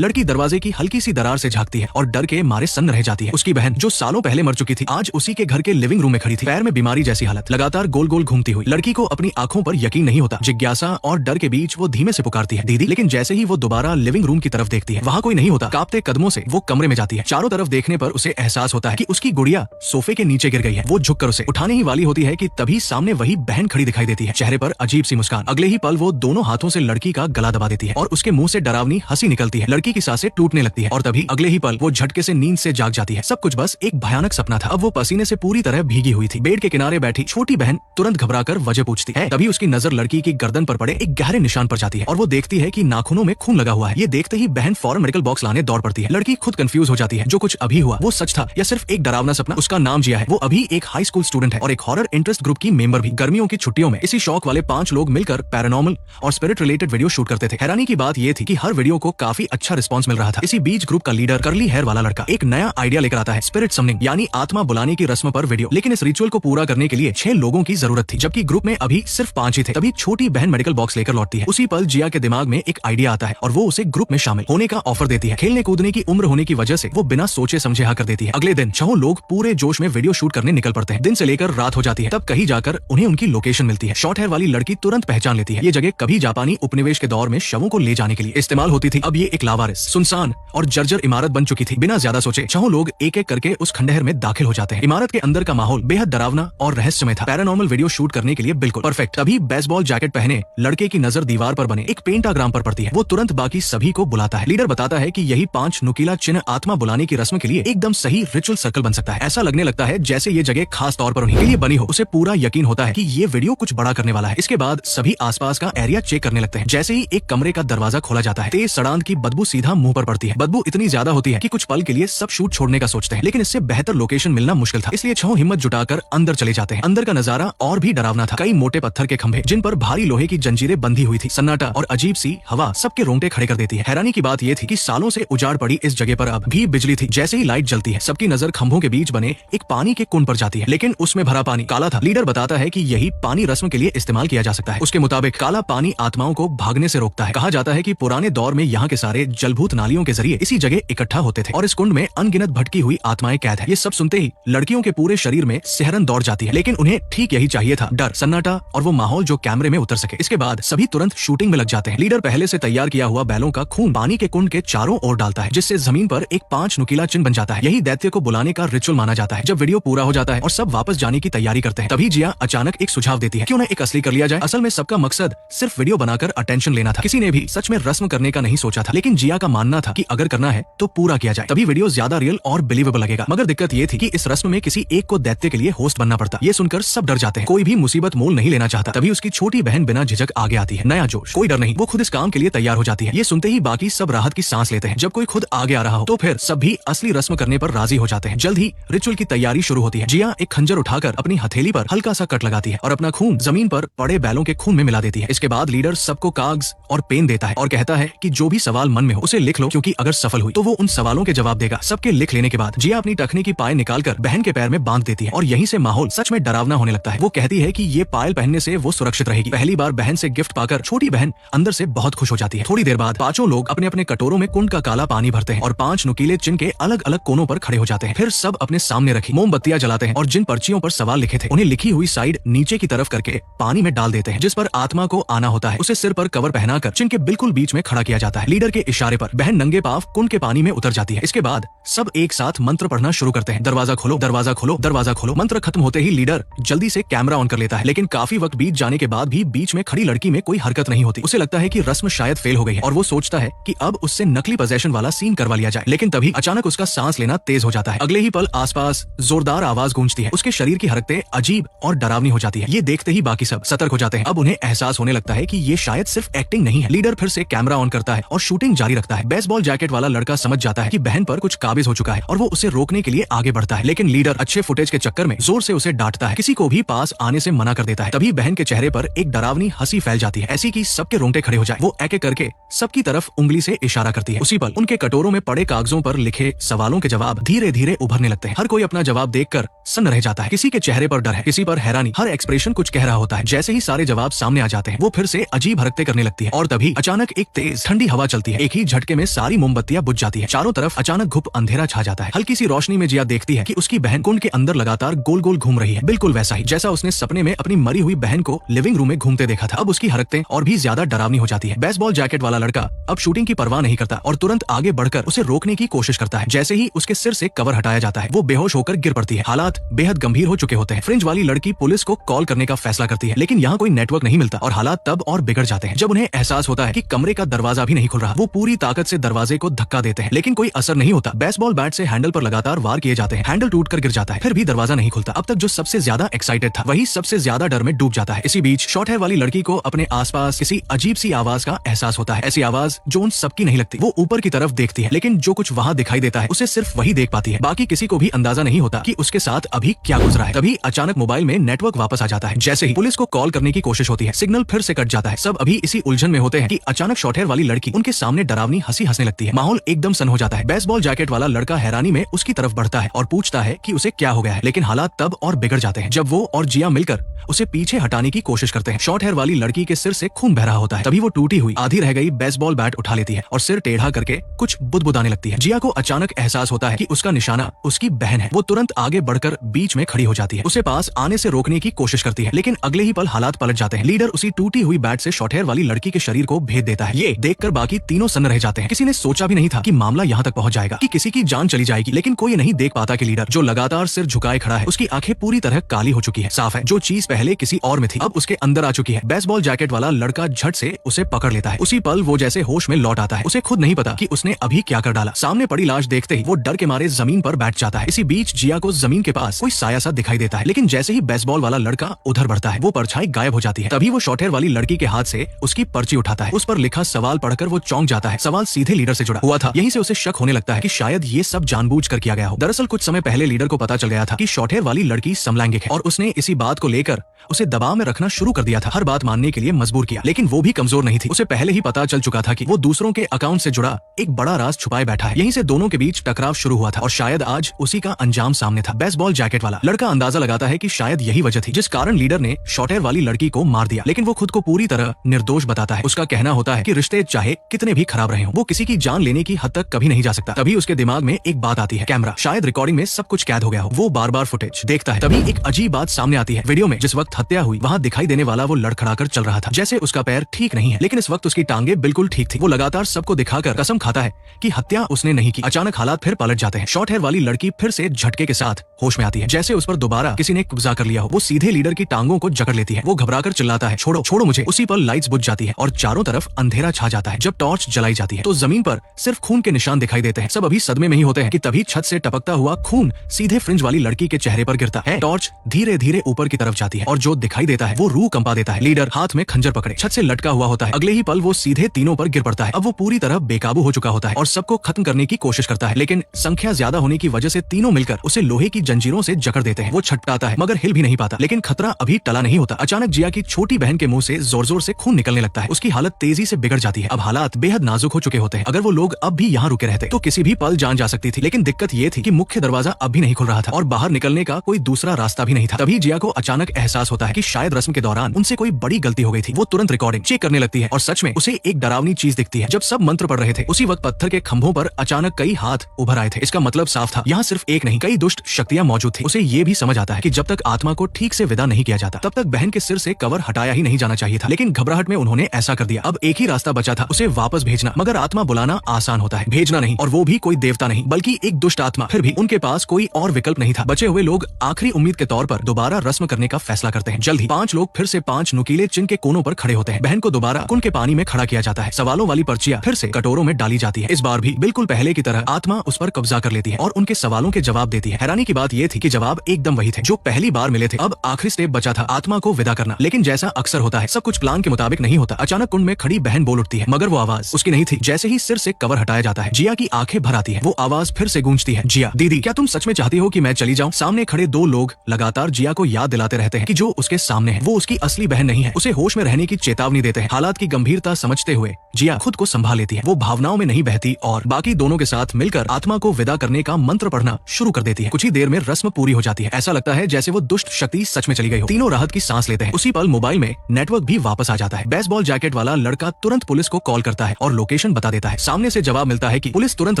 लड़की दरवाजे की हल्की सी दरार से झांकती है और डर के मारे सन्न रह जाती है। उसकी बहन जो सालों पहले मर चुकी थी आज उसी के घर के लिविंग रूम में खड़ी थी, पैर में बीमारी जैसी हालत, लगातार गोल गोल घूमती हुई। लड़की को अपनी आंखों पर यकीन नहीं होता। जिज्ञासा और डर के बीच वो धीमे से पुकारती है, दीदी। लेकिन जैसे ही वो दोबारा लिविंग रूम की तरफ देखती है वहाँ कोई नहीं होता। कांपते कदमों से वो कमरे में जाती है। चारों तरफ देखने पर उसे एहसास होता है कि उसकी गुड़िया सोफे के नीचे गिर गई है। वो झुककर उसे उठाने ही वाली होती है कि तभी सामने वही बहन खड़ी दिखाई देती है, चेहरे पर अजीब सी मुस्कान। अगले ही पल वो दोनों हाथों से लड़की का गला दबा देती है और उसके मुंह से डरावनी हंसी निकलती है। लड़की की सांसें टूटने लगती है और तभी अगले ही पल वो झटके से नींद से जाग जाती है। सब कुछ बस एक भयानक सपना था। अब वो पसीने से पूरी तरह भीगी हुई थी। बेड के किनारे बैठी छोटी बहन तुरंत घबराकर वजह पूछती है। तभी उसकी नजर लड़की की गर्दन पर पड़े एक गहरे निशान पर जाती है और वो देखती है कि नाखूनों में खून लगा हुआ है। ये देखते ही बहन फौरन मेडिकल बॉक्स लाने दौड़ पड़ती है। लड़की खुद कंफ्यूज हो जाती है, जो कुछ अभी हुआ वो सच था या सिर्फ एक डरावना सपना। उसका नाम जिया है। वो अभी एक हाई स्कूल स्टूडेंट है और एक हॉरर इंटरेस्ट ग्रुप की मेंबर भी। गर्मियों की छुट्टियों में इसी शौक वाले 5 लोग मिलकर पैरानॉर्मल और स्पिरिट रिलेटेड वीडियो शूट करते थे। हैरानी की बात ये थी कि हर वीडियो को काफी अच्छा रिस्पॉन्स मिल रहा था। इसी बीच ग्रुप का लीडर कर्ली हेयर वाला लड़का एक नया आइडिया लेकर आता है, स्पिरिट समनिंग यानी आत्मा बुलाने की रस्म पर वीडियो। लेकिन इस रिचुअल को पूरा करने के लिए 6 लोगों की जरूरत थी, जबकि ग्रुप में अभी सिर्फ 5 ही थे। तभी छोटी बहन मेडिकल बॉक्स लेकर लौटती है। उसी पल जिया के दिमाग में एक आइडिया आता है और वो उसे ग्रुप में शामिल होने का ऑफर देती है। खेलने कूदने की उम्र होने की वजह से वो बिना सोचे समझे हाँ कर देती है। अगले दिन 6 लोग पूरे जोश में वीडियो शूट करने निकल पड़ते हैं। दिन से लेकर रात हो जाती है, तब कहीं जाकर उन्हें उनकी लोकेशन मिलती है। शॉर्ट हेयर वाली लड़की तुरंत पहचान लेती है। ये जगह कभी जापानी उपनिवेश के दौर में शवों को ले जाने के लिए इस्तेमाल होती थी। अब ये एक लावारिस, सुनसान और जर्जर इमारत बन चुकी थी। बिना ज्यादा सोचे 6 लोग एक एक करके उस खंडहर में दाखिल हो जाते हैं। इमारत के अंदर का माहौल बेहद डरावना और रहस्यमय था। पैरानॉर्मल वीडियो शूट करने के लिए बिल्कुल परफेक्ट। तभी बेसबॉल जैकेट पहने लड़के की नजर दीवार पर बने एक पेंटाग्राम पर पड़ती है। वो तुरंत बाकी सभी को बुलाता है। लीडर बताता है कि यही 5 नुकीला चिन्ह आत्मा बुलाने की रस्म के लिए एकदम सही रिचुअल सर्कल बन सकता है। ऐसा लगने लगता है जैसे ये जगह खास तौर पर उन्हीं के लिए बनी हो। उसे पूरा यकीन होता है कि ये वीडियो कुछ बड़ा करने वाला है। इसके बाद सभी आसपास का एरिया चेक करने लगते हैं। जैसे ही एक कमरे का दरवाजा खोला जाता है, तेज सड़ांध की बदबू सीधा मुंह पर पड़ती है। बदबू इतनी ज्यादा होती है कि कुछ पल के लिए सब शूट छोड़ने का सोचते हैं, लेकिन इससे बेहतर लोकेशन मिलना मुश्किल था। इसलिए 6 हिम्मत जुटाकर अंदर चले जाते हैं। अंदर का नजारा और भी डरावना था। कई मोटे पत्थर के खंभे जिन पर भारी लोहे की जंजीरें बंधी हुई थी, सन्नाटा और अजीब सी हवा सबके रोंगटे खड़े कर देती है। हैरानी की बात यह थी कि सालों से उजाड़ पड़ी इस जगह पर अब भी बिजली थी। जैसे ही लाइट जलती है, सबकी नजर खंभों के बीच बने एक पानी के कुंड पर जाती है, लेकिन उसमें भरा पानी काला था। लीडर बताता है कि यही पानी रस्म के लिए इस्तेमाल किया जा सकता है। उसके मुताबिक काला पानी आत्माओं को भागने से रोकता है। कहा जाता है कि पुराने दौर में यहाँ के सारे जलभूत नालियों के जरिए इसी जगह इकट्ठा होते थे और इस कुंड में अनगिनत भटकी हुई आत्माएं कैद है। ये सब सुनते ही लड़कियों के पूरे शरीर में सिहरन दौड़ जाती है, लेकिन उन्हें ठीक यही चाहिए था, डर, सन्नाटा और वो माहौल जो कैमरे में उतर सके। इसके बाद सभी तुरंत शूटिंग में लग जाते हैं। लीडर पहले से तैयार किया हुआ बैलों का खून पानी के कुंड के चारों ओर डालता है, जिससे जमीन पर एक 5 नुकीला चिन्ह बन जाता है। यही दैत्य को बुलाने का रिचुअल माना जाता है। जब वीडियो पूरा हो जाता है और सब वापस जाने की तैयारी करते हैं, तभी जिया अचानक एक सुझाव देती है, क्यों न एक असली कर लिया जाए। असल में सबका मकसद सिर्फ वीडियो बनाकर अटेंशन लेना था। किसी ने भी सच में रस्म करने का नहीं सोचा था, लेकिन जिया का मानना था कि अगर करना है तो पूरा किया जाए, तभी वीडियो ज्यादा रियल और बिलीवेबल लगेगा। मगर दिक्कत ये थी कि इस रस्म में किसी एक को दैत्य के लिए होस्ट बनना पड़ता। ये सुनकर सब डर जाते हैं। कोई भी मुसीबत मोल नहीं लेना चाहता। तभी उसकी छोटी बहन बिना झिझक आगे आती है। नया जोश, कोई डर नहीं, वो खुद इस काम के लिए तैयार हो जाती है। ये सुनते ही बाकी सब राहत की सांस लेते हैं। जब कोई खुद आगे आ रहा हो तो फिर सब भी असली रस्म करने पर राजी हो जाते हैं। जल्द ही रिचुअल की तैयारी शुरू होती है। जिया एक खंजर उठाकर अपनी हथेली पर हल्का सा कट लगाती है और अपना खून जमीन पर पड़े बैलों के खून में मिला देती है। इसके बाद लीडर सबको कागज और पेन देता है और कहता है कि जो भी सवाल मन में हो उसे लिख लो, क्योंकि अगर सफल हुई तो वो उन सवालों के जवाब देगा। सबके लिख लेने के बाद जिया अपनी टखने की पायल निकालकर बहन के पैर में बांध देती है और यहीं से माहौल सच में डरावना होने लगता है। वो कहती है कि ये पायल पहनने से वो सुरक्षित रहेगी। पहली बार बहन से गिफ्ट पाकर छोटी बहन अंदर से बहुत खुश हो जाती है। थोड़ी देर बाद 5 लोग अपने अपने कटोरों में कुंड का काला पानी भरते हैं और 5 नुकीले चिन्ह के अलग अलग कोनों पर खड़े हो जाते हैं। फिर सब अपने सामने रखी मोमबत्तियां जलाते हैं और जिन पर्चियों पर सवाल लिखे थे उन्हें लिखी हुई साइड नीचे की तरफ करके पानी में डाल देते हैं। जिस पर आत्मा को आना होता है उसे सिर पर कवर पहनाकर चिन्ह के बिल्कुल बीच में खड़ा किया जाता है। लीडर के इशारे पर बहन नंगे पांव कुंड के पानी में उतर जाती है। इसके बाद सब एक साथ मंत्र पढ़ना शुरू करते हैं। दरवाजा खोलो, दरवाजा खोलो, दरवाजा खोलो। मंत्र खत्म होते ही लीडर जल्दी से कैमरा ऑन कर लेता है, लेकिन काफी वक्त बीत जाने के बाद भी बीच में खड़ी लड़की में कोई हरकत नहीं होती। उसे लगता है कि रस्म शायद फेल हो गई है और वो सोचता है कि अब उससे नकली पोजेशन वाला सीन करवा लिया जाए। लेकिन तभी अचानक उसका सांस लेना तेज हो जाता है। अगले ही पल आसपास जोरदार आवाज गूंजती है। उसके शरीर की हरकतें अजीब और डरावनी हो जाती है। ये देखते ही बाकी सब सतर्क हो जाते हैं। अब उन्हें एहसास होने लगता है कि ये शायद सिर्फ एक्टिंग नहीं है। लीडर फिर से कैमरा ऑन करता है और शूटिंग जारी रखता है। बेसबॉल जैकेट वाला लड़का समझ जाता है कि बहन पर कुछ काबिज हो चुका है और वो उसे रोकने के लिए आगे बढ़ता है, लेकिन लीडर अच्छे फुटेज के चक्कर में जोर से उसे डांटता है, किसी को भी पास आने से मना कर देता है। तभी बहन के चेहरे पर एक डरावनी हंसी फैल जाती है, ऐसी कि सबके रोंगटे खड़े हो जाए। वो एक एक करके सबकी तरफ उंगली से इशारा करती है। उसी पल उनके कटोरों में पड़े कागजों पर लिखे सवालों के जवाब धीरे धीरे उभरने लगते हैं। हर कोई अपना जवाब देखकर सन्न रह जाता है। किसी के चेहरे पर डर है, किसी पर हैरानी, हर एक्सप्रेशन कुछ कह रहा होता है। जैसे ही सारे जवाब सामने आ जाते हैं वो फिर से अजीब हरकतें करने लगती है और तभी अचानक एक तेज ठंडी हवा चलती है। एक ही झटके में सारी मोमबत्तियां बुझ जाती है। चारों तरफ अचानक घुप अंधेरा छा जाता है। हल्की सी रोशनी में जिया देखती है कि उसकी बहन कुंड के अंदर लगातार गोल गोल घूम रही है, बिल्कुल वैसा ही जैसा उसने सपने में अपनी मरी हुई बहन को लिविंग रूम में घूमते देखा था। अब उसकी हरकतें और भी ज्यादा डरावनी हो जाती है। बेसबॉल जैकेट वाला लड़का अब शूटिंग की परवाह नहीं करता और तुरंत आगे बढ़कर उसे रोकने की कोशिश करता है। जैसे ही उसके सिर से कवर हटाया जाता है वो बेहोश होकर गिर पड़ती है। हालात बेहद गंभीर हो चुके होते हैं। फ्रिंज वाली लड़की पुलिस को कॉल करने का फैसला करती है, लेकिन यहाँ कोई नेटवर्क नहीं मिलता और हालात तब और बिगड़ जाते हैं जब उन्हें एहसास होता है कि कमरे का दरवाजा भी नहीं खुल रहा। वो पूरी ताकत से दरवाजे को धक्का देते हैं, लेकिन कोई असर नहीं होता। बेसबॉल बैट से हैंडल पर लगातार वार किए जाते हैं, हैंडल टूटकर गिर जाता है, फिर भी दरवाजा नहीं खुलता। अब तक जो सबसे ज्यादा एक्साइटेड था वही सबसे ज्यादा डर में डूब जाता है। इसी बीच शॉर्ट हेयर वाली लड़की को अपने आसपास किसी अजीब सी आवाज का एहसास होता है। ऐसी आवाज जो उन सबकी नहीं लगती। वो ऊपर की तरफ देखती है, लेकिन जो कुछ वहाँ दिखाई देता है उसे सिर्फ वही देख पाती है। बाकी किसी को भी अंदाजा नहीं होता कि उसके साथ अभी क्या गुजरा है। तभी अचानक मोबाइल में नेटवर्क वापस आ जाता है। जैसे ही पुलिस को कॉल करने की कोशिश होती है, सिग्नल फिर से कट जाता है। सब अभी इसी उलझन में होते हैं कि अचानक शॉर्ट हेयर वाली लड़की उनके सामने डरावनी हंसी हंसने लगती है। माहौल एकदम सन हो जाता है। बेसबॉल जैकेट वाला लड़का हैरानी में उसकी तरफ बढ़ता है और पूछता है कि उसे क्या हो गया है, लेकिन हालात तब और बिगड़ जाते हैं जब वो और जिया मिलकर उसे पीछे हटाने की कोशिश करते हैं। शॉर्ट हेयर वाली लड़की के सिर से खून बह रहा होता है। तभी वो टूटी हुई आधी रह गई बेसबॉल बैट उठा लेती है और सिर टेढ़ा करके कुछ बुदबुदाने लगती है। जिया को अचानक एहसास होता है कि उसका निशाना उसकी बहन है। वो तुरंत आगे बढ़कर बीच में खड़ी हो जाती है, उसे पास आने से रोकने की कोशिश करती है, लेकिन अगले ही पल हालात पलट जाते हैं। लीडर उसी टूटी हुई बैट से शॉर्ट हेयर वाली लड़की के शरीर को भेद देता है। ये देखकर बाकी तीनों सन्न रह जाते हैं। किसी ने सोचा भी नहीं था कि मामला यहाँ तक पहुँच जाएगा, कि किसी की जान चली जाएगी, लेकिन कोई नहीं देख पाता कि लीडर जो लगातार सिर झुकाए खड़ा है उसकी आंखें पूरी तरह काली हो चुकी है। साफ है जो चीज पहले किसी और में थी अब उसके अंदर आ चुकी है। बेसबॉल जैकेट वाला लड़का झट से उसे पकड़ लेता है। उसी पल वो जैसे होश में लौट आता है। उसे खुद नहीं पता कि उसने अभी क्या कर डाला। सामने पड़ी लाश देखते ही वो डर के मारे जमीन पर बैठ जाता है। इसी बीच जिया को जमीन के पास कोई साया सा दिखाई देता है, लेकिन जैसे ही बेसबॉल वाला लड़का उधर बढ़ता है वो परछाई गायब हो जाती है। तभी वो शॉर्ट हेयर वाली लड़की के हाथ से उसकी पर्ची उठाता है। उस पर लिखा सवाल पढ़कर वो चौंक जाता है। सवाल सीधे लीडर से जुड़ा हुआ था। यहीं से उसे शक होने लगता है कि शायद ये सब जानबूझकर किया गया हो। दरअसल कुछ समय पहले लीडर को पता चल गया था कि शॉर्ट हेयर वाली लड़की समलैंगिक है और उसने इसी बात को लेकर उसे दबाव में रखना शुरू कर दिया था, हर बात मानने के लिए मजबूर किया। लेकिन वो भी कमजोर नहीं थी। उसे पहले ही पता चल चुका था कि वो दूसरों के अकाउंट से जुड़ा एक बड़ा राज छुपाए बैठा है। यहीं से दोनों के बीच टकराव शुरू हुआ था और शायद आज उसी का अंजाम सामने था। बेसबॉल जैकेट वाला लड़का अंदाजा लगाता है कि शायद यही वजह थी जिस कारण लीडर ने शॉर्ट हेयर वाली लड़की को मार दिया, लेकिन वो खुद को पूरी तरह निर्दोष बताता है। उसका कहना होता है कि रिश्ते चाहे कितने भी खराब रहे हों, वो किसी की जान लेने की हद तक कभी नहीं जा सकता। तभी उसके दिमाग में एक बात आती है, कैमरा, शायद रिकॉर्डिंग में सब कुछ कैद हो गया हो। वो बार बार फुटेज देखता है। तभी एक अजीब बात सामने आती है। वीडियो में जिस वक्त हत्या हुई वहाँ दिखाई देने वाला वो लड़खड़ाकर चल रहा था, जैसे उसका पैर ठीक नहीं है, लेकिन इस वक्त उसकी टांगे बिल्कुल ठीक थी। वो लगातार सबको दिखाकर कसम खाता है कि हत्या उसने नहीं की। अचानक हालात फिर पलट जाते हैं। शॉर्ट हेयर वाली लड़की फिर से झटके के साथ होश में आती है, जैसे उस पर दोबारा किसी ने कब्जा कर लिया हो। वो सीधे लीडर की टांगों को जकड़ लेती है। वो घबराकर चिल्लाता है, छोड़ो छोड़ो मुझे। उसी पर लाइट्स बुझ जाती है और चारों तरफ अंधेरा छा जाता है। जब टॉर्च जलाई जाती है तो जमीन पर सिर्फ खून के निशान दिखाई देते हैं। सब अभी सदमे में ही होते हैं कि तभी छत से टपकता हुआ खून सीधे फ्रिंज वाली लड़की के चेहरे पर गिरता है। टॉर्च धीरे धीरे ऊपर की तरफ जाती है और जो दिखाई देता है वो रूह कंपा देता है। लीडर हाथ में खंजर पकड़े छत से लटका हुआ होता है। अगले ही पल वो सीधे तीनों पर गिर पड़ता है। अब वो पूरी तरह बेकाबू हो चुका होता है और सबको खत्म करने की कोशिश करता है, लेकिन संख्या ज्यादा होने की वजह से तीनों मिलकर उसे लोहे की जंजीरों से जकड़ देते हैं। वो छटपटाता है मगर हिल भी नहीं पाता, लेकिन खतरा अभी टला नहीं होता। अचानक जिया की छोटी बहन के मुंह से जोर जोर से खून निकलने लगता है। उसकी हालत तेजी से बिगड़ जाती है। अब हालात बेहद नाजुक हो चुके होते हैं। अगर वो लोग अब भी यहाँ रुके रहते तो किसी भी पल जान जा सकती थी, लेकिन दिक्कत ये थी कि मुख्य दरवाजा अब भी नहीं खुल रहा था और बाहर निकलने का कोई दूसरा रास्ता भी नहीं था। तभी जिया को अचानक एहसास होता है कि शायद रस्म के दौरान उनसे कोई बड़ी गलती हो गई थी। वो तुरंत रिकॉर्डिंग चेक करने लगती है और सच में उसे एक डरावनी चीज दिखती है। जब सब मंत्र पढ़ रहे थे उसी वक्त पत्थर के खंभों पर अचानक कई हाथ उभर आए थे। इसका मतलब साफ था, यहाँ सिर्फ एक नहीं कई दुष्ट शक्तियां मौजूद थी। उसे ये भी समझ आता है कि जब तक आत्मा को ठीक से विदा नहीं किया जाता तब तक बहन के सिर से कवर हटाया ही नहीं जाना चाहिए था, लेकिन घबराहट में उन्होंने ऐसा कर दिया। अब एक ही रास्ता बचा था, उसे वापस भेजना। मगर आत्मा बुलाना आसान होता है, भेजना नहीं, और वो भी कोई देवता नहीं बल्कि एक दुष्ट आत्मा। फिर भी उनके पास कोई और विकल्प नहीं था। बचे हुए लोग आखिरी उम्मीद के तौर पर दोबारा रस्म करने का फैसला करते हैं। जल्द ही 5 लोग फिर से 5 नुकीले चिन्ह के कोनों पर खड़े होते हैं। बहन को दोबारा कुंड के पानी में खड़ा किया जाता है। सवालों वाली पर्चियां फिर से कटोरों में डाली जाती है। इस बार भी बिल्कुल पहले की तरह आत्मा उस पर कब्जा कर लेती है और उनके सवालों के जवाब देती है। हैरानी की बात यह थी कि जवाब एकदम वही थे जो पहली बार मिले थे। अब आखिरी स्टेप बचा था, आत्मा को विदा करना। लेकिन जैसा अक्सर होता है सब कुछ प्लान के मुताबिक नहीं होता। अचानक कुंड में खड़ी बहन बोल उठती है, मगर वो आवाज उसकी नहीं थी। जैसे ही सिर से कवर हटाया जाता है जिया की आंखें भर आती है। वो आवाज फिर से गूंजती है, जिया दीदी क्या तुम सच में चाहती हो कि मैं चली जाऊं? सामने खड़े 2 लोग लगातार जिया को याद दिलाते रहते हैं कि जो उसके सामने है वो उसकी असली बहन नहीं है। उसे होश में रहने की चेतावनी देते हैं। हालात की गंभीरता समझते हुए जिया खुद को संभाल लेती है। वो भावनाओं में नहीं बहती और बाकी दोनों के साथ मिलकर आत्मा को विदा करने का मंत्र पढ़ना शुरू कर देती है। कुछ ही देर में रस्म पूरी हो जाती है। ऐसा लगता है जैसे वो दुष्ट शक्ति सच में चली गई हो। तीनों राहत की सांस लेते हैं। उसी पल मोबाइल में नेटवर्क भी वापस आ जाता है। बेसबॉल जैकेट वाला लड़का तुरंत पुलिस को कॉल करता है और लोकेशन लोकेशन बता देता है। सामने से जवाब मिलता है कि पुलिस तुरंत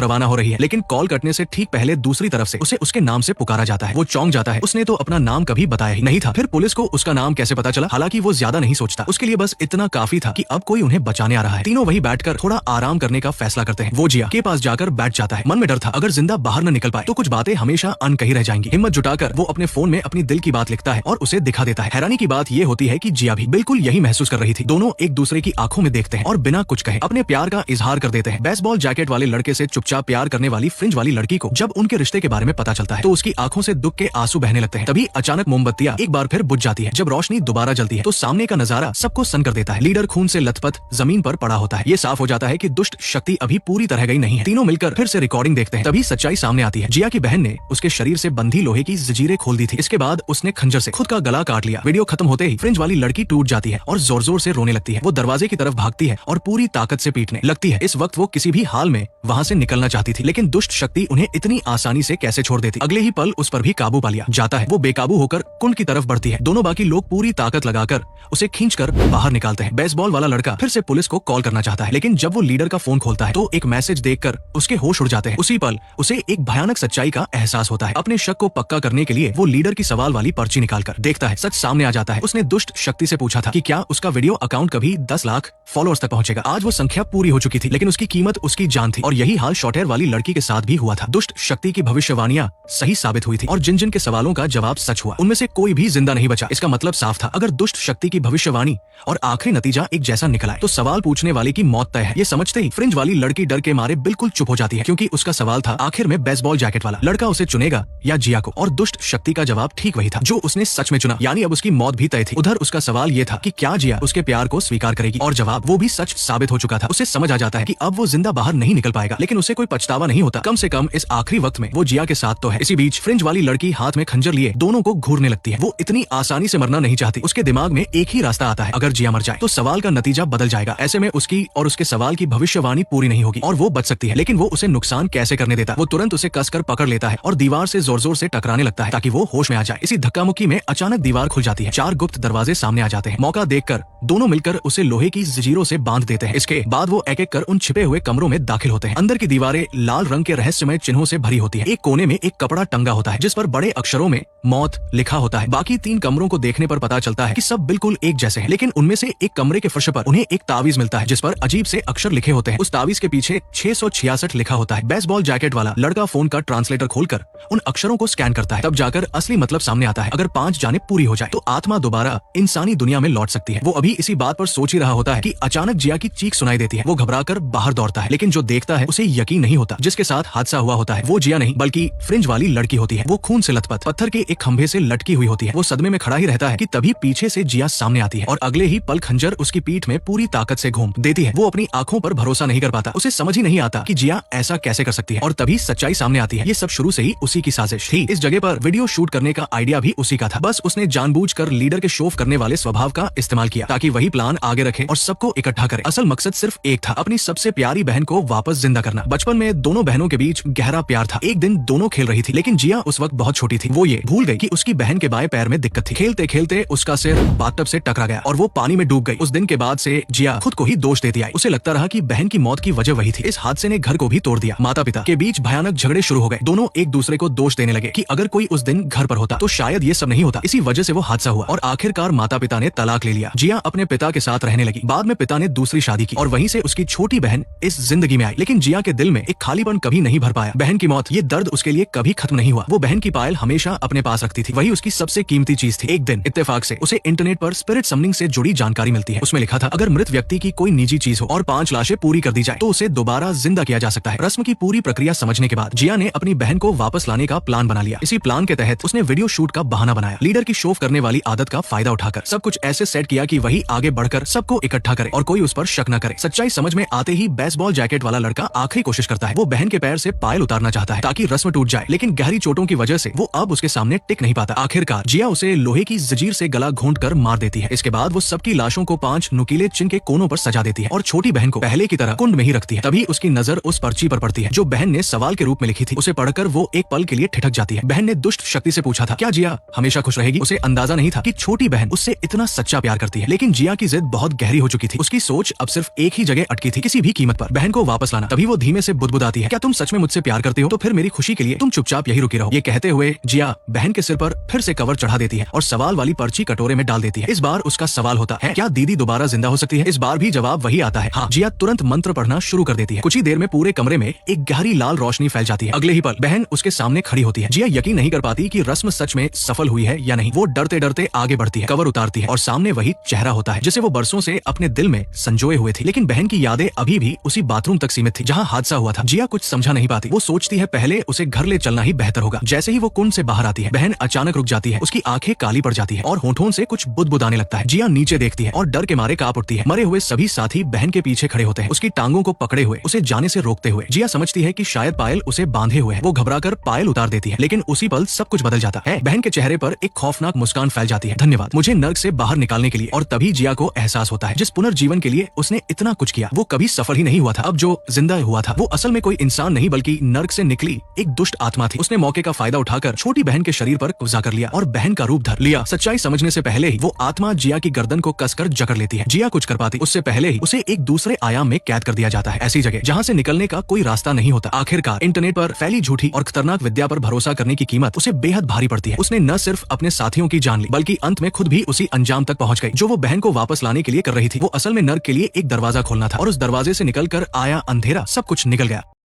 रवाना हो रही है, लेकिन कॉल कटने से ठीक पहले दूसरी तरफ से उसे उसके नाम से पुकारा जाता है। वो चौंक जाता है, उसने तो अपना नाम कभी बताया ही नहीं था। फिर पुलिस को उसका नाम कैसे पता चला? हालांकि वो ज्यादा नहीं सोचता, उसके लिए बस इतना काफी था कि अब कोई उन्हें बचाने आ रहा है। तीनों वहीं बैठकर थोड़ा आराम करने का फैसला करते हैं। वो जिया के पास जाकर बैठ जाता है। मन में डर था, अगर जिंदा बाहर न निकल पाए तो कुछ बातें हमेशा अनकही रह जाएंगी। हिम्मत जुटाकर वो अपने फोन में अपनी दिल की बात लिखता है और उसे दिखा देता है। हैरानी की बात ये होती है कि जिया भी बिल्कुल यही महसूस कर रही थी। दोनों एक दूसरे की आंखों में देखते हैं और बिना कुछ कहे अपने प्यार का इजहार कर देते हैं। बेसबॉल जैकेट वाले लड़के से चुपचाप प्यार करने वाली फ्रिंज वाली लड़की को जब उनके रिश्ते के बारे में पता चलता है तो उसकी आंखों से दुख के आंसू बहने लगते हैं। तभी अचानक मोमबत्तियां एक बार फिर बुझ जाती है। जब रोशनी दोबारा जलती है तो सामने का नजारा सबको सन कर देता है। लीडर खून से लथपथ जमीन पर पड़ा होता है। ये साफ हो जाता है कि दुष्ट शक्ति अभी पूरी तरह गई नहीं है। तीनों मिलकर फिर से रिकॉर्डिंग देखते हैं। तभी सच्चाई सामने आती है। जिया की बहन ने उसके शरीर से बंधी लोहे की जंजीरें खोल दी थी। इसके बाद उसने खंजर से खुद का गला काट लिया। वीडियो खत्म होते ही फ्रिंज वाली लड़की टूट जाती है और जोर जोर से रोने लगती है। वो दरवाजे की तरफ भागती है और पूरी ताकत से पीटने लगती है। इस वक्त वो किसी भी हाल में वहाँ से निकलना चाहती थी, लेकिन दुष्ट शक्ति उन्हें इतनी आसानी से कैसे छोड़ देती। अगले ही पल उस पर भी काबू पा लिया जाता है। वो बेकाबू होकर कुंड की तरफ बढ़ती है। दोनों बाकी लोग पूरी ताकत लगाकर उसे खींचकर बाहर निकालते हैं। बेसबॉल वाला लड़का फिर से पुलिस को कॉल करना चाहता है, लेकिन जब वो लीडर का फोन खोलता है तो एक मैसेज देखकर उसके होश उड़ जाते हैं। उसी पल उसे एक भयानक सच्चाई का एहसास होता है। अपने शक को पक्का करने के लिए वो लीडर की सवाल वाली पर्ची निकालकर देखता है। सच सामने आ जाता है। उसने दुष्ट शक्ति से पूछा था कि क्या उसका वीडियो अकाउंट कभी 10 लाख फॉलोअर्स तक पहुंचेगा। आज वो संख्या पूरी हो चुकी थी, लेकिन उसकी कीमत उसकी जान थी। और यही हाल शॉर्ट हेयर वाली लड़की के साथ भी हुआ था। दुष्ट शक्ति की भविष्यवाणियां सही साबित हुई थी और जिन जिन के सवालों का जवाब सच हुआ उनमें से कोई भी जिंदा नहीं बचा। इसका मतलब साफ था, अगर दुष्ट शक्ति की भविष्यवाणी और आखिरी नतीजा एक जैसा निकला तो सवाल पूछने वाले की मौत तय है। ये समझते ही फ्रिंज वाली लड़की डर के मारे बिल्कुल चुप हो जाती है, क्योंकि उसका सवाल था आखिर में बेसबॉल जैकेट वाला लड़का उसे चुनेगा या जिया को। और दुष्ट शक्ति का जवाब ठीक वही था जो उसने सच में चुना, यानी अब उसकी मौत भी तय थी। उधर उसका सवाल ये था कि क्या जिया उसके प्यार को स्वीकार करेगी, और जवाब वो भी सच साबित हो चुका था। उसे समझ आ जाता है कि अब वो जिंदा बाहर नहीं निकल पाएगा, लेकिन उसे कोई पछतावा नहीं होता। कम से कम इस आखिरी वक्त में वो जिया के साथ तो है। इसी बीच फ्रिंज वाली लड़की हाथ में खंजर लिए दोनों को घूरने लगती है। वो इतनी आसानी से मरना नहीं चाहती। उसके दिमाग में एक ही रास्ता आता है, अगर जिया मर जाए तो सवाल का नतीजा बदल जाएगा। ऐसे में उसकी और उसके सवाल की भविष्यवाणी पूरी नहीं होगी और वो बच सकती है, लेकिन वो उसे नुकसान कैसे करने देता। वो तुरंत उसे कसकर पकड़ लेता है और दीवार से जोर जोर से टकराने लगता है ताकि वो होश में आ जाए। इसी धक्का मुक्की में अचानक दीवार खुल जाती है। 4 गुप्त दरवाजे सामने आ जाते हैं। मौका देखकर दोनों मिलकर उसे लोहे की जंजीरों से बांध देते हैं। इसके बाद वो एक एक कर उन छिपे हुए कमरों में दाखिल होते हैं। अंदर की दीवारें लाल रंग के रहस्यमय चिन्हों से भरी होती है। एक कोने में एक कपड़ा टंगा होता है जिस पर बड़े अक्षरों में मौत लिखा होता है। बाकी 3 कमरों को देखने पर पता चलता है कि सब बिल्कुल एक जैसे हैं, लेकिन उनमें से एक कमरे के फर्श पर उन्हें एक तावीज मिलता है जिस पर अजीब से अक्षर लिखे होते हैं। उस तावीज के पीछे 666 लिखा होता है। बेसबॉल जैकेट वाला लड़का फोन का ट्रांसलेटर खोलकर उन अक्षरों को स्कैन करता है, तब जाकर असली मतलब सामने आता है। अगर 5 जानें पूरी हो जाए तो आत्मा दोबारा इंसानी दुनिया में लौट सकती है। वो अभी इसी बात पर सोच ही रहा होता है कि अचानक जिया की चीख सुनाई देती है। वो घबराकर बाहर दौड़ता है, लेकिन जो देखता है उसे यकीन नहीं होता। जिसके साथ हादसा हुआ होता है वो जिया नहीं बल्कि फ्रिंज वाली लड़की होती है। वो खून से लथपथ पत्थर के एक खंभे से लटकी हुई होती है। वो सदमे में खड़ा ही रहता है कि तभी पीछे से जिया सामने आती है और अगले ही पल खंजर उसकी पीठ में पूरी ताकत से घूम देती है। वो अपनी आंखों पर भरोसा नहीं कर पाता। उसे समझ ही नहीं आता कि जिया ऐसा कैसे कर सकती है। और तभी सच्चाई सामने आती है। ये सब शुरू से ही उसी की साजिश थी। इस जगह पर वीडियो शूट करने का आइडिया भी उसी का था। बस उसने जानबूझकर लीडर के शोफ करने वाले स्वभाव का इस्तेमाल किया ताकि वही प्लान आगे रखे और सबको इकट्ठा करे। असल मकसद सिर्फ एक था, अपनी सबसे प्यारी बहन को वापस जिंदा करना। बचपन में दोनों बहनों के बीच गहरा प्यार था। एक दिन दोनों खेल रही थी, लेकिन जिया उस वक्त बहुत छोटी थी। वो ये भूल गई कि उसकी बहन के बाएं पैर में दिक्कत थी। खेलते खेलते उसका सिर बाथटब से टकरा गया और वो पानी में डूब गई। उस दिन के बाद से जिया खुद को ही दोष देती आई। उसे लगता रहा कि बहन की मौत की वजह वही थी। इस हादसे ने घर को भी तोड़ दिया। माता पिता के बीच भयानक झगड़े शुरू हो गए। दोनों एक दूसरे को दोष देने लगे कि अगर कोई उस दिन घर पर होता तो शायद ये सब नहीं होता। इसी वजह से वो हादसा हुआ और आखिरकार माता पिता ने तलाक ले लिया। जिया अपने पिता के साथ रहने लगी। बाद में पिता ने दूसरी शादी की और वहीं से उसकी छोटी बहन इस जिंदगी में आई। लेकिन जिया के दिल में एक खालीपन कभी नहीं भर पाया। बहन की मौत, ये दर्द उसके लिए कभी खत्म नहीं हुआ। वो बहन की पायल हमेशा अपने पास रखती थी। वही उसकी सबसे कीमती चीज थी। एक दिन इत्तेफाक से उसे इंटरनेट पर स्पिरिट समनिंग से जुड़ी जानकारी मिलती है। उसमें लिखा था अगर मृत व्यक्ति की कोई निजी चीज हो और 5 लाशें पूरी कर दी जाए तो उसे दोबारा जिंदा किया जा सकता है। रस्म की पूरी प्रक्रिया समझने के बाद जिया ने अपनी बहन को वापस लाने का प्लान बना लिया। इसी प्लान के तहत उसने वीडियो शूट का बहाना बनाया। लीडर की शोफ करने वाली आदत का फायदा उठाकर सब कुछ ऐसे सेट किया कि वही आगे बढ़कर सबको इकट्ठा करे और कोई उस पर शक न करे। सच्चाई समझ में आते ही बेसबॉल जैकेट वाला लड़का आखिरी कोशिश करता है। वो बहन के पैर से पायल उतारना चाहता है ताकि रस्म टूट जाए, लेकिन गहरी चोटों की वजह से वो अब उसके सामने टिक नहीं पाता। आखिरकार जिया उसे लोहे की जंजीर से गला घोंटकर मार देती है। इसके बाद वो सबकी लाशों को 5 नुकीले चिन्ह के कोनों पर सजा देती है और छोटी बहन को पहले की तरह कुंड में ही रखती है। तभी उसकी नजर उस पर्ची पर पड़ती है जो बहन ने सवाल के रूप में लिखी थी। उसे पढ़कर वो एक पल के लिए ठिठक जाती है। बहन ने दुष्ट शक्ति से पूछा था क्या जिया हमेशा खुश रहेगी। उसे अंदाजा नहीं था कि छोटी बहन उससे इतना सच्चा प्यार करती है, लेकिन जिया की जिद बहुत गहरी हो चुकी थी। उसकी सोच अब सिर्फ एक ही जगह अटकी की थी किसी भी कीमत पर बहन को वापस लाना। तभी वो धीमे से बुदबुदाती है, क्या तुम सच में मुझसे प्यार करते हो? तो फिर मेरी खुशी के लिए तुम चुपचाप यही रुकी रहो। ये कहते हुए जिया बहन के सिर पर फिर से कवर चढ़ा देती है और सवाल वाली पर्ची कटोरे में डाल देती है। इस बार उसका सवाल होता है, क्या दीदी दोबारा जिंदा हो सकती है? इस बार भी जवाब वही आता है, हाँ। जिया तुरंत मंत्र पढ़ना शुरू कर देती है। कुछ ही देर में पूरे कमरे में एक गहरी लाल रोशनी फैल जाती है। अगले ही पल बहन उसके सामने खड़ी होती है। जिया यकीन नहीं कर पाती कि रस्म सच में सफल हुई है या नहीं। वो डरते डरते आगे बढ़ती है, कवर उतारती है और सामने वही चेहरा होता है जिसे वो बरसों से अपने दिल में संजोए हुए थी। लेकिन बहन की यादें अभी भी उसी बाथरूम तक सीमित थी जहाँ हादसा हुआ था। जिया कुछ समझा नहीं पाती। वो सोचती है पहले उसे घर ले चलना ही बेहतर होगा। जैसे ही वो कुंड से बाहर आती है, बहन अचानक रुक जाती है। उसकी आंखें काली पड़ जाती है और होठों से कुछ बुदबुदाने लगता है। जिया नीचे देखती है और डर के मारे कांप उठती है। मरे हुए सभी साथी बहन के पीछे खड़े होते हैं, उसकी टांगों को पकड़े हुए, उसे जाने से रोकते हुए। जिया समझती है कि शायद पायल उसे बांधे हुए है। वो घबराकर पायल उतार देती है, लेकिन उसी पल सब कुछ बदल जाता है। बहन के चेहरे पर एक खौफनाक मुस्कान फैल जाती है, धन्यवाद मुझे नर्क से बाहर निकालने के लिए। और तभी जिया को एहसास होता है जिस पुनर्जीवन के लिए उसने इतना कुछ किया वो कभी सफल ही नहीं हुआ था। अब जो जिंदा हुआ था वो असल में कोई इंसान नहीं बल्कि नर्क से निकली एक दुष्ट आत्मा थी। उसने मौके का फायदा उठाकर छोटी बहन के शरीर पर कब्जा कर लिया और बहन का रूप धर लिया। सच्चाई समझने से पहले ही वो आत्मा जिया की गर्दन को कसकर जकड़ लेती है। जिया कुछ कर पाती उससे पहले ही उसे एक दूसरे आयाम में कैद कर दिया जाता है, ऐसी जगह जहाँ से निकलने का कोई रास्ता नहीं होता। आखिरकार इंटरनेट पर फैली झूठी और खतरनाक विद्या पर भरोसा करने की कीमत उसे बेहद भारी पड़ती है। उसने न सिर्फ अपने साथियों की जान ली बल्कि अंत में खुद भी उसी अंजाम तक पहुंच गई जो वो बहन को वापस लाने के लिए कर रही थी। वो असल में नर्क के लिए एक दरवाजा खोलना था और उस दरवाजे से निकलकर आया अंधेरा सब कुछ निकल गया।